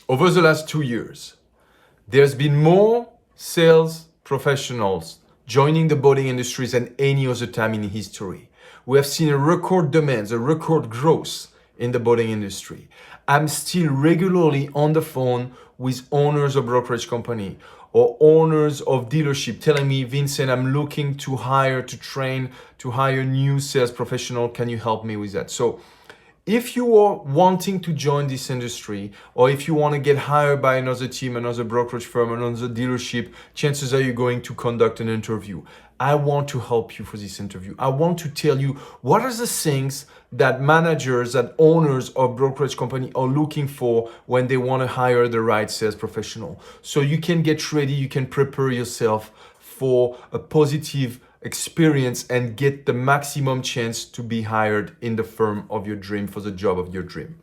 over the last 2 years, there's been more sales professionals joining the boating industry than any other time in history. We have seen a record demand, a record growth in the boating industry. I'm still regularly on the phone with owners of brokerage company or owners of dealership telling me, Vincent, I'm looking to hire, to train, to hire new sales professional. Can you help me with that? So if you are wanting to join this industry, or if you want to get hired by another team, another brokerage firm, another dealership, chances are you're going to conduct an interview. I want to help you for this interview. I want to tell you what are the things that managers, that owners of brokerage company are looking for when they want to hire the right sales professional. So you can get ready, you can prepare yourself for a positive experience and get the maximum chance to be hired in the firm of your dream for the job of your dream.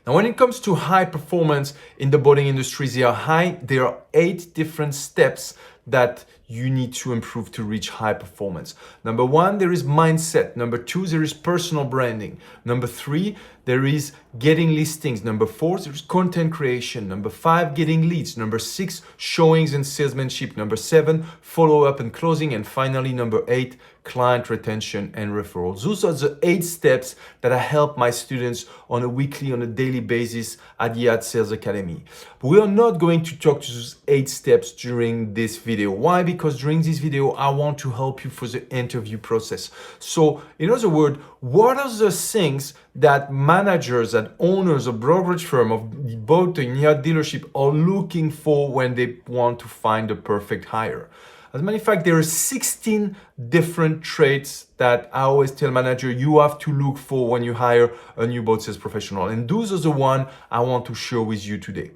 Now, when it comes to high performance in the boating industry, there are 8 different steps that you need to improve to reach high performance. Number 1, there is mindset. Number 2, there is personal branding. Number 3, there is getting listings. Number 4, there is content creation. Number 5, getting leads. Number 6, showings and salesmanship. Number 7, follow-up and closing. And finally, number 8, client retention and referrals. Those are the 8 steps that I help my students on a weekly, on a daily basis at the Ad Sales Academy. But we are not going to talk to those 8 steps during this video. Why? Because during this video, I want to help you for the interview process. So in other words, what are the things that managers and owners of brokerage firm, of boating yacht dealership are looking for when they want to find the perfect hire? As a matter of fact, there are 16 different traits that I always tell managers you have to look for when you hire a new boat sales professional. And those are the ones I want to share with you today.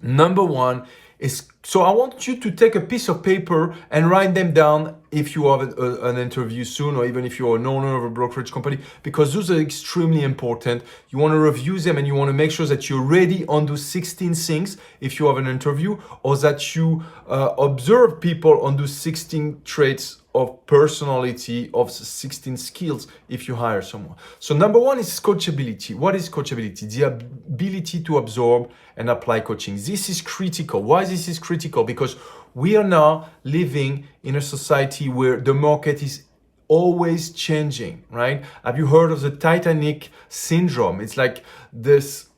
Number 1 is, so I want you to take a piece of paper and write them down if you have an interview soon, or even if you're an owner of a brokerage company, because those are extremely important. You want to review them and you want to make sure that you're ready on those 16 things if you have an interview, or that you observe people on those 16 traits of personality, of 16 skills if you hire someone. So number 1 is coachability. What is coachability? The ability to absorb and apply coaching. This is critical. Why this is critical? Because we are now living in a society where the market is always changing, right? Have you heard of the Titanic syndrome? It's like this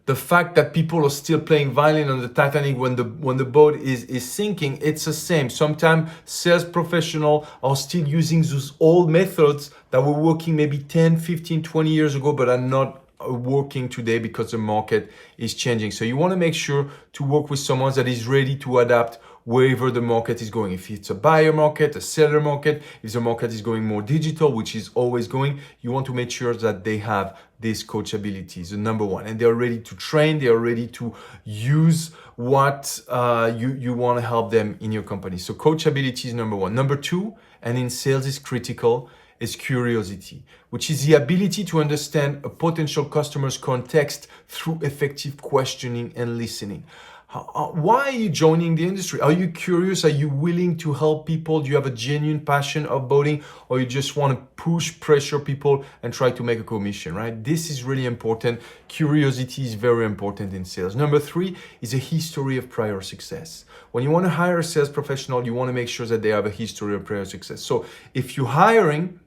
the fact that people are still playing violin on the Titanic when the boat is sinking. It's the same. Sometimes sales professionals are still using those old methods that were working maybe 10, 15, 20 years ago, but are not working today because the market is changing. So you want to make sure to work with someone that is ready to adapt wherever the market is going. If it's a buyer market, a seller market, if the market is going more digital, which is always going, you want to make sure that they have this coachability, the number 1. And they are ready to train, they are ready to use what you want to help them in your company. So coachability is number 1. Number 2, and in sales is critical, is curiosity, which is the ability to understand a potential customer's context through effective questioning and listening. Why are you joining the industry? Are you curious? Are you willing to help people? Do you have a genuine passion of boating, or you just want to push, pressure people and try to make a commission, right? This is really important. Curiosity is very important in sales. Number 3 is a history of prior success. When you want to hire a sales professional, you want to make sure that they have a history of prior success. So if you're hiring,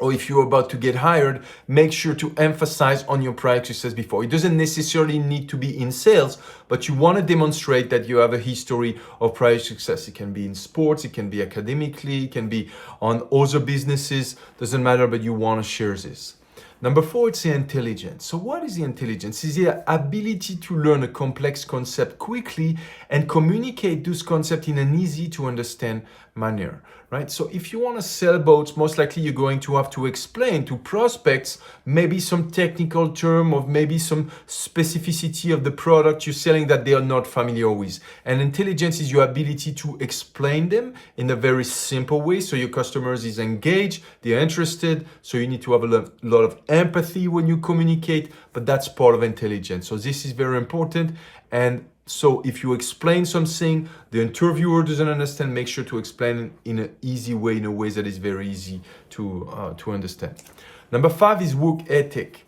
or if you're about to get hired, make sure to emphasize on your prior success before. It doesn't necessarily need to be in sales, but you want to demonstrate that you have a history of prior success. It can be in sports, it can be academically, it can be on other businesses, doesn't matter, but you want to share this. Number 4, it's the intelligence. So what is the intelligence? It's the ability to learn a complex concept quickly and communicate those concepts in an easy to understand manner, right? So if you want to sell boats, most likely you're going to have to explain to prospects maybe some technical term, or maybe some specificity of the product you're selling that they are not familiar with. And intelligence is your ability to explain them in a very simple way, so your customers is engaged, they're interested. So you need to have a lot of empathy when you communicate, but that's part of intelligence. So this is very important. And so if you explain something the interviewer doesn't understand, make sure to explain it in an easy way, in a way that is very easy to understand. Number 5 is work ethic.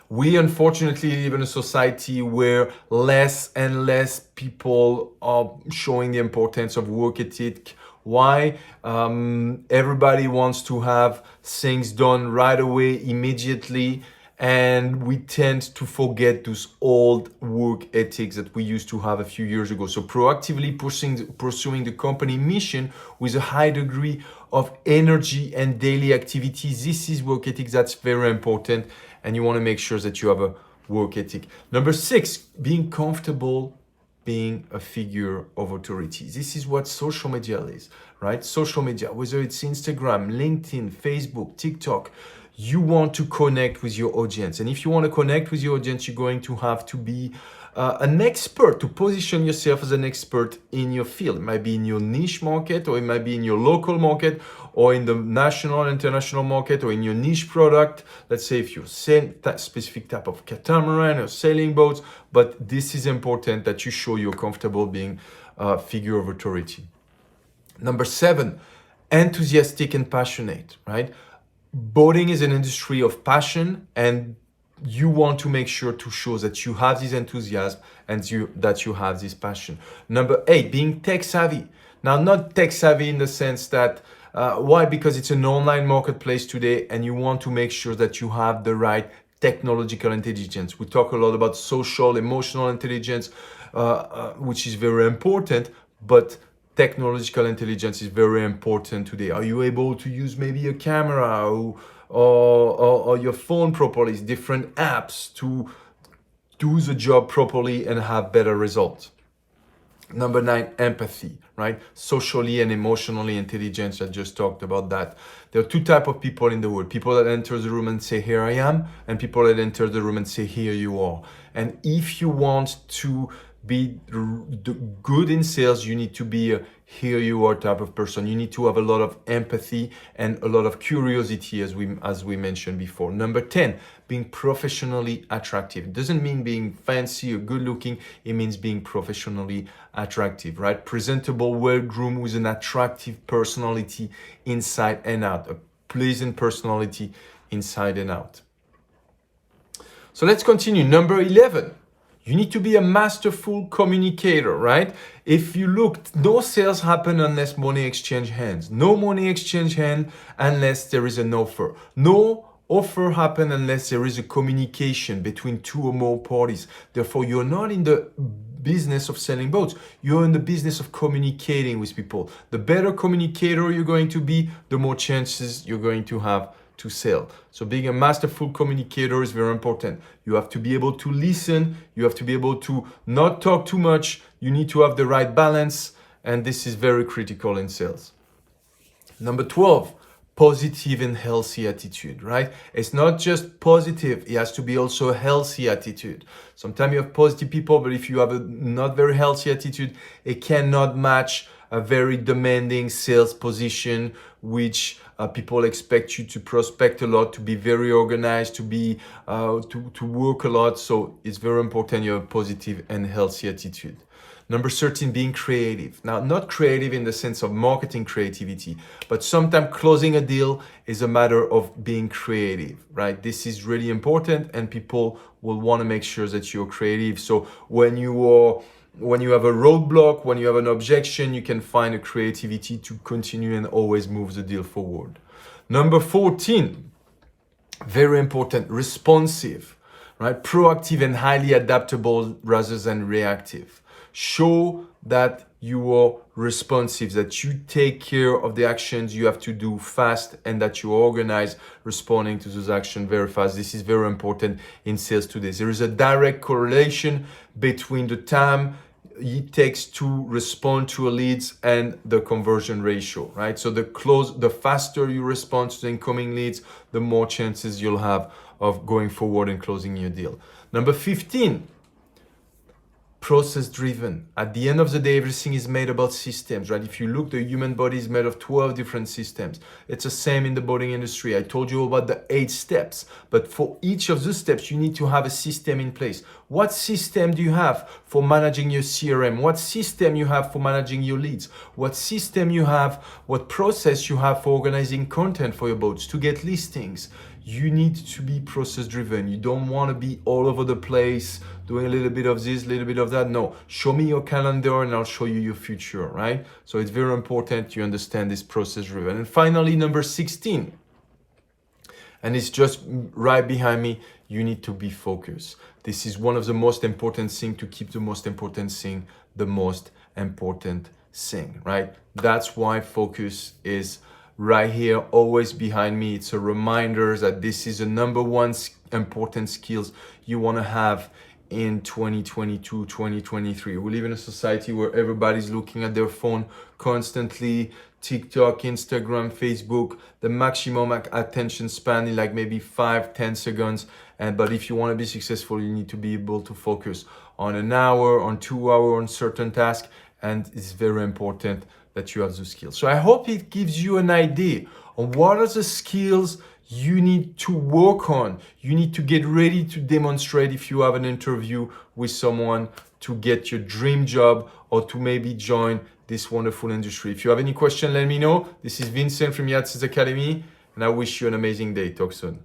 We unfortunately live in a society where less and less people are showing the importance of work ethic. Why? Everybody wants to have things done right away, immediately, and we tend to forget those old work ethics that we used to have a few years ago. So proactively pursuing the company mission with a high degree of energy and daily activities. This is work ethics that's very important, and you want to make sure that you have a work ethic. Number 6, being comfortable being a figure of authority. This is what social media is, right? Social media, whether it's Instagram, LinkedIn, Facebook, TikTok, you want to connect with your audience. And if you want to connect with your audience, you're going to have to be an expert, to position yourself as an expert in your field. It might be in your niche market, or it might be in your local market, or in the national and international market, or in your niche product. Let's say if you're selling that specific type of catamaran or sailing boats, but this is important that you show you're comfortable being a figure of authority. Number 7, enthusiastic and passionate, right? Boating is an industry of passion, and you want to make sure to show that you have this enthusiasm and that you have this passion. Number 8, being tech savvy. Now, not tech savvy in the sense that, why? Because it's an online marketplace today, and you want to make sure that you have the right technological intelligence. We talk a lot about social, emotional intelligence, which is very important, but technological intelligence is very important today. Are you able to use maybe a camera or your phone properly, different apps to do the job properly and have better results? Number 9, empathy, right? Socially and emotionally intelligence. I just talked about that. There are 2 types of people in the world. People that enter the room and say, here I am, and people that enter the room and say, here you are. And if you want to be good in sales, you need to be a here you are type of person. You need to have a lot of empathy and a lot of curiosity, as we mentioned before. Number 10, being professionally attractive. It doesn't mean being fancy or good looking. It means being professionally attractive, right? Presentable, well-groomed, with an attractive personality inside and out, a pleasant personality inside and out. So let's continue. Number 11. You need to be a masterful communicator, right? If you look, no sales happen unless money exchange hands. No money exchange hand unless there is an offer. No offer happen unless there is a communication between 2 or more parties. Therefore, you're not in the business of selling boats. You're in the business of communicating with people. The better communicator you're going to be, the more chances you're going to have to sell. So being a masterful communicator is very important. You have to be able to listen. You have to be able to not talk too much. You need to have the right balance. And this is very critical in sales. Number 12, positive and healthy attitude, right? It's not just positive. It has to be also a healthy attitude. Sometimes you have positive people, but if you have a not very healthy attitude, it cannot match a very demanding sales position, which people expect you to prospect a lot, to be very organized, to be to work a lot. So it's very important you have a positive and healthy attitude. Number 13, being creative. Now, not creative in the sense of marketing creativity, but sometimes closing a deal is a matter of being creative, right? This is really important, and people will want to make sure that you're creative. So when you have a roadblock, when you have an objection, you can find a creativity to continue and always move the deal forward. Number 14, very important, responsive, right? Proactive and highly adaptable rather than reactive. Show that you are responsive, that you take care of the actions you have to do fast, and that you organize responding to those actions very fast. This is very important in sales today. There is a direct correlation between the time it takes to respond to a leads and the conversion ratio, right? So the faster you respond to the incoming leads, the more chances you'll have of going forward and closing your deal. Number 15, process driven. At the end of the day, everything is made about systems, right? If you look, the human body is made of 12 different systems. It's the same in the boating industry. I told you about the 8 steps, but for each of the steps, you need to have a system in place. What system do you have for managing your CRM? What system you have for managing your leads? What system you have, what process you have for organizing content for your boats to get listings? You need to be process driven. You don't want to be all over the place, doing a little bit of this, a little bit of that. No, show me your calendar and I'll show you your future, right? So it's very important you understand this process driven. And finally, number 16, and it's just right behind me, you need to be focused. This is one of the most important things, to keep the most important thing the most important thing, right? That's why focus is right here, always behind me. It's a reminder that this is the number one important skills you want to have in 2022, 2023. We live in a society where everybody's looking at their phone constantly. TikTok, Instagram, Facebook, the maximum attention span is like maybe 5-10 seconds. But if you want to be successful, you need to be able to focus on an hour, on 2 hours, on certain tasks. And it's very important that you have the skills. So I hope it gives you an idea on what are the skills you need to work on. You need to get ready to demonstrate if you have an interview with someone to get your dream job or to maybe join this wonderful industry. If you have any question, let me know. This is Vincent from Yahtzees Academy, and I wish you an amazing day. Talk soon.